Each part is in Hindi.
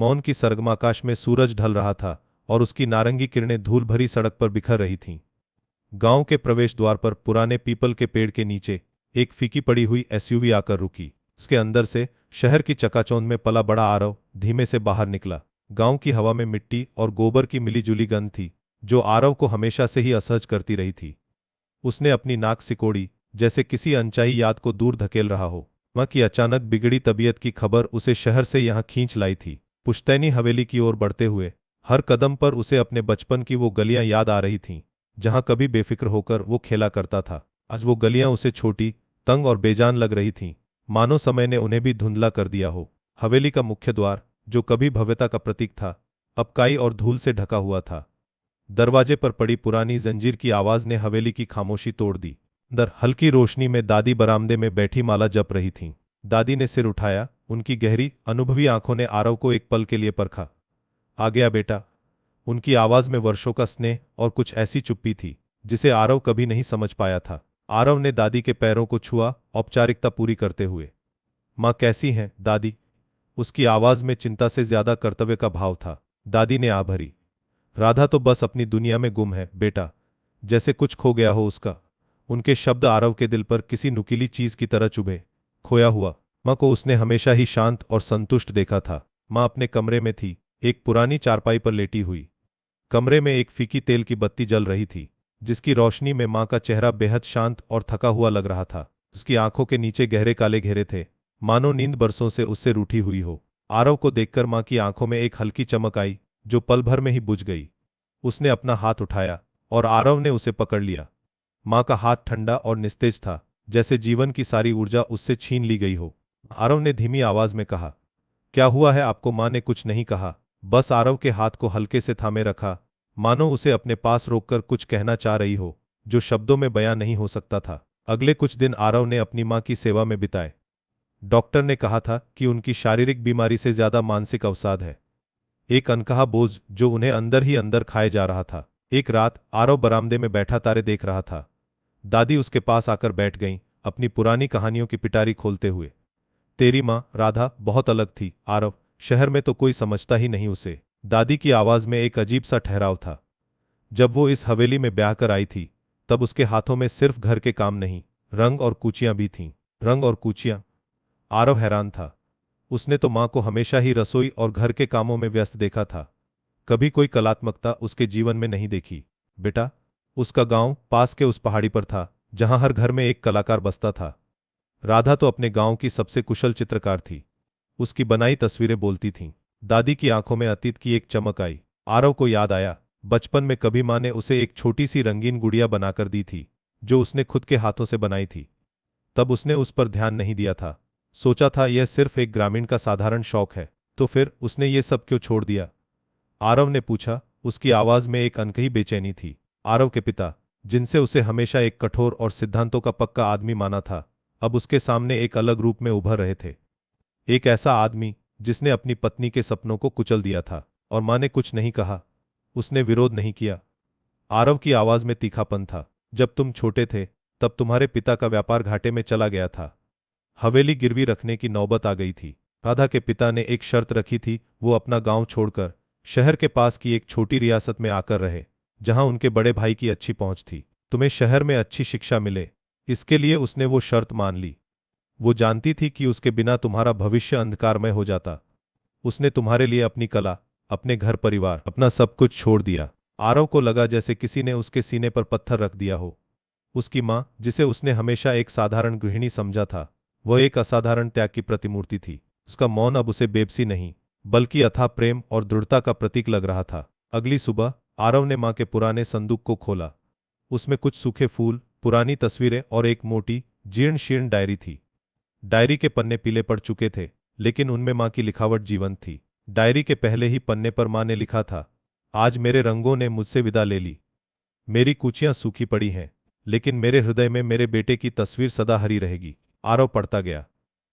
मौन की सरगम आकाश में सूरज ढल रहा था और उसकी नारंगी किरणें धूल भरी सड़क पर बिखर रही थीं। गांव के प्रवेश द्वार पर पुराने पीपल के पेड़ के नीचे एक फीकी पड़ी हुई एसयूवी आकर रुकी। उसके अंदर से शहर की चकाचौंध में पला बड़ा आरव धीमे से बाहर निकला। गांव की हवा में मिट्टी और गोबर की मिलीजुली गंध थी, जो आरव को हमेशा से ही असहज करती रही थी। उसने अपनी नाक सिकोड़ी, जैसे किसी अनचाही याद को दूर धकेल रहा हो। मां की अचानक बिगड़ी तबीयत की खबर उसे शहर से यहां खींच लाई थी। पुश्तैनी हवेली की ओर बढ़ते हुए हर कदम पर उसे अपने बचपन की वो गलियां याद आ रही थीं, जहां कभी बेफिक्र होकर वो खेला करता था। आज वो गलियां उसे छोटी, तंग और बेजान लग रही थीं, मानो समय ने उन्हें भी धुंधला कर दिया हो। हवेली का मुख्य द्वार, जो कभी भव्यता का प्रतीक था, अब काई और धूल से ढका हुआ था। दरवाजे पर पड़ी पुरानी जंजीर की आवाज ने हवेली की खामोशी तोड़ दी। अंदर हल्की रोशनी में दादी बरामदे में बैठी माला जप रही थीं। दादी ने सिर उठाया, उनकी गहरी अनुभवी आंखों ने आरव को एक पल के लिए परखा। आ गया बेटा। उनकी आवाज में वर्षों का स्नेह और कुछ ऐसी चुप्पी थी जिसे आरव कभी नहीं समझ पाया था। आरव ने दादी के पैरों को छुआ, औपचारिकता पूरी करते हुए। मां कैसी हैं दादी? उसकी आवाज में चिंता से ज्यादा कर्तव्य का भाव था। दादी ने आ भरी। राधा तो बस अपनी दुनिया में गुम है बेटा, जैसे कुछ खो गया हो उसका। उनके शब्द आरव के दिल पर किसी नुकीली चीज की तरह चुभे। खोया हुआ। मां को उसने हमेशा ही शांत और संतुष्ट देखा था। मां अपने कमरे में थी, एक पुरानी चारपाई पर लेटी हुई। कमरे में एक फीकी तेल की बत्ती जल रही थी, जिसकी रोशनी में मां का चेहरा बेहद शांत और थका हुआ लग रहा था। उसकी आंखों के नीचे गहरे काले घेरे थे, मानो नींद बरसों से उससे रूठी हुई हो। आरव को देखकर मां की आंखों में एक हल्की चमक आई, जो पल भर में ही बुझ गई। उसने अपना हाथ उठाया और आरव ने उसे पकड़ लिया। मां का हाथ ठंडा और निस्तेज था, जैसे जीवन की सारी ऊर्जा उससे छीन ली गई हो। आरव ने धीमी आवाज में कहा, क्या हुआ है आपको? मां ने कुछ नहीं कहा, बस आरव के हाथ को हल्के से थामे रखा, मानो उसे अपने पास रोककर कुछ कहना चाह रही हो, जो शब्दों में बयां नहीं हो सकता था। अगले कुछ दिन आरव ने अपनी मां की सेवा में बिताए। डॉक्टर ने कहा था कि उनकी शारीरिक बीमारी से ज्यादा मानसिक अवसाद है, एक अनकहा बोझ जो उन्हें अंदर ही अंदर खाए जा रहा था। एक रात आरव बरामदे में बैठा तारे देख रहा था। दादी उसके पास आकर बैठ गईं, अपनी पुरानी कहानियों की पिटारी खोलते हुए। तेरी माँ राधा बहुत अलग थी आरव, शहर में तो कोई समझता ही नहीं उसे। दादी की आवाज में एक अजीब सा ठहराव था। जब वो इस हवेली में ब्याह कर आई थी, तब उसके हाथों में सिर्फ घर के काम नहीं, रंग और कूचियां भी थीं। रंग और कूचियां? आरव हैरान था। उसने तो मां को हमेशा ही रसोई और घर के कामों में व्यस्त देखा था, कभी कोई कलात्मकता उसके जीवन में नहीं देखी। बेटा, उसका गांव पास के उस पहाड़ी पर था, जहां हर घर में एक कलाकार बसता था। राधा तो अपने गांव की सबसे कुशल चित्रकार थी, उसकी बनाई तस्वीरें बोलती थीं। दादी की आंखों में अतीत की एक चमक आई। आरव को याद आया, बचपन में कभी मां ने उसे एक छोटी सी रंगीन गुड़िया बनाकर दी थी, जो उसने खुद के हाथों से बनाई थी। तब उसने उस पर ध्यान नहीं दिया था, सोचा था यह सिर्फ एक ग्रामीण का साधारण शौक है। तो फिर उसने ये सब क्यों छोड़ दिया? आरव ने पूछा, उसकी आवाज में एक अनकही बेचैनी थी। आरव के पिता, जिनसे उसे हमेशा एक कठोर और सिद्धांतों का पक्का आदमी माना था, अब उसके सामने एक अलग रूप में उभर रहे थे। एक ऐसा आदमी जिसने अपनी पत्नी के सपनों को कुचल दिया था। और मां ने कुछ नहीं कहा, उसने विरोध नहीं किया। आरव की आवाज में तीखापन था। जब तुम छोटे थे, तब तुम्हारे पिता का व्यापार घाटे में चला गया था। हवेली गिरवी रखने की नौबत आ गई थी। राधा के पिता ने एक शर्त रखी थी, वो अपना गांव छोड़कर शहर के पास की एक छोटी रियासत में आकर रहे, जहां उनके बड़े भाई की अच्छी पहुंच थी। तुम्हें शहर में अच्छी शिक्षा मिले, इसके लिए उसने वो शर्त मान ली। वो जानती थी कि उसके बिना तुम्हारा भविष्य अंधकारमय हो जाता। उसने तुम्हारे लिए अपनी कला, अपने घर परिवार, अपना सब कुछ छोड़ दिया। आरव को लगा जैसे किसी ने उसके सीने पर पत्थर रख दिया हो। उसकी मां, जिसे उसने हमेशा एक साधारण गृहिणी समझा था, वह एक असाधारण त्याग की प्रतिमूर्ति थी। उसका मौन अब उसे बेबसी नहीं, बल्कि अथाह प्रेम और दृढ़ता का प्रतीक लग रहा था। अगली सुबह आरव ने मां के पुराने संदूक को खोला। उसमें कुछ सूखे फूल, पुरानी तस्वीरें और एक मोटी जीर्ण शीर्ण डायरी थी। डायरी के पन्ने पीले पड़ चुके थे, लेकिन उनमें मां की लिखावट जीवंत थी। डायरी के पहले ही पन्ने पर मां ने लिखा था, आज मेरे रंगों ने मुझसे विदा ले ली। मेरी कूचियां सूखी पड़ी हैं, लेकिन मेरे हृदय में मेरे बेटे की तस्वीर सदा हरी रहेगी। आरव पढ़ता गया।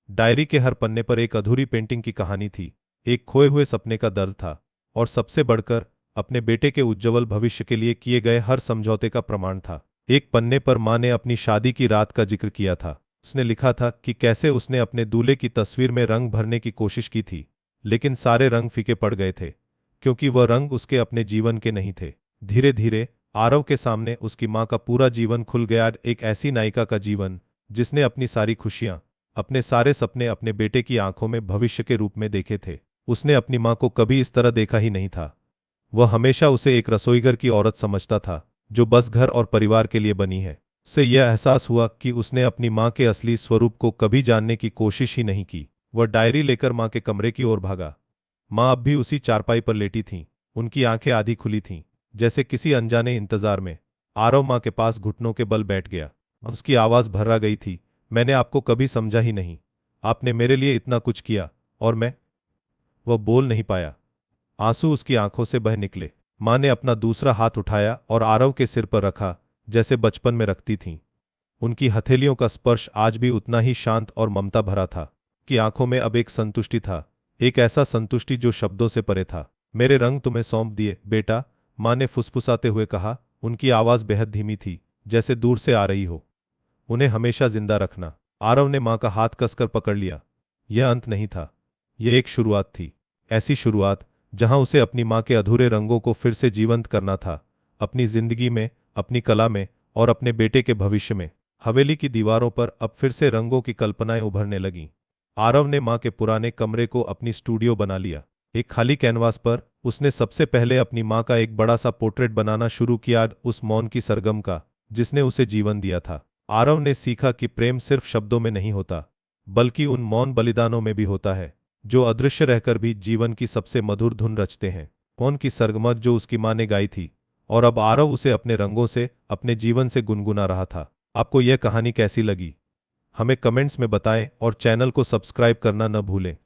डायरी के हर पन्ने पर एक अधूरी पेंटिंग की कहानी थी, एक खोए हुए सपने का दर्द था, और सबसे बढ़कर अपने बेटे के उज्ज्वल भविष्य के लिए किए गए हर समझौते का प्रमाण था। एक पन्ने पर मां ने अपनी शादी की रात का जिक्र किया था। उसने लिखा था कि कैसे उसने अपने दूल्हे की तस्वीर में रंग भरने की कोशिश की थी, लेकिन सारे रंग फीके पड़ गए थे, क्योंकि वह रंग उसके अपने जीवन के नहीं थे। धीरे धीरे आरव के सामने उसकी माँ का पूरा जीवन खुल गया, एक ऐसी नायिका का जीवन जिसने अपनी सारी खुशियां, अपने सारे सपने अपने बेटे की आंखों में भविष्य के रूप में देखे थे। उसने अपनी माँ को कभी इस तरह देखा ही नहीं था। वह हमेशा उसे एक रसोईघर की औरत समझता था, जो बस घर और परिवार के लिए बनी है। उसे यह एहसास हुआ कि उसने अपनी माँ के असली स्वरूप को कभी जानने की कोशिश ही नहीं की। वह डायरी लेकर माँ के कमरे की ओर भागा। माँ अब भी उसी चारपाई पर लेटी थीं, उनकी आंखें आधी खुली थीं, जैसे किसी अनजाने इंतजार में। आरव माँ के पास घुटनों के बल बैठ गया। उसकी आवाज़ भर्रा गई थी, मैंने आपको कभी समझा ही नहीं। आपने मेरे लिए इतना कुछ किया, और मैं। वह बोल नहीं पाया। आंसू उसकी आंखों से बह निकले। माँ ने अपना दूसरा हाथ उठाया और आरव के सिर पर रखा, जैसे बचपन में रखती थीं। उनकी हथेलियों का स्पर्श आज भी उतना ही शांत और ममता भरा था। कि आंखों में अब एक संतुष्टि था, एक ऐसा संतुष्टि जो शब्दों से परे था। मेरे रंग तुम्हें सौंप दिए बेटा, माँ ने फुसफुसाते हुए कहा। उनकी आवाज़ बेहद धीमी थी, जैसे दूर से आ रही हो। उन्हें हमेशा जिंदा रखना। आरव ने माँ का हाथ कसकर पकड़ लिया। यह अंत नहीं था, यह एक शुरुआत थी। ऐसी शुरुआत जहां उसे अपनी माँ के अधूरे रंगों को फिर से जीवंत करना था, अपनी जिंदगी में, अपनी कला में और अपने बेटे के भविष्य में। हवेली की दीवारों पर अब फिर से रंगों की कल्पनाएं उभरने लगीं। आरव ने माँ के पुराने कमरे को अपनी स्टूडियो बना लिया। एक खाली कैनवास पर उसने सबसे पहले अपनी माँ का एक बड़ा सा पोर्ट्रेट बनाना शुरू किया, उस मौन की सरगम का जिसने उसे जीवन दिया था। आरव ने सीखा कि प्रेम सिर्फ शब्दों में नहीं होता, बल्कि उन मौन बलिदानों में भी होता है, जो अदृश्य रहकर भी जीवन की सबसे मधुर धुन रचते हैं। मौन की सरगम जो उसकी माँ ने गाई थी, और अब आरव उसे अपने रंगों से, अपने जीवन से गुनगुना रहा था। आपको यह कहानी कैसी लगी, हमें कमेंट्स में बताएं और चैनल को सब्सक्राइब करना न भूलें।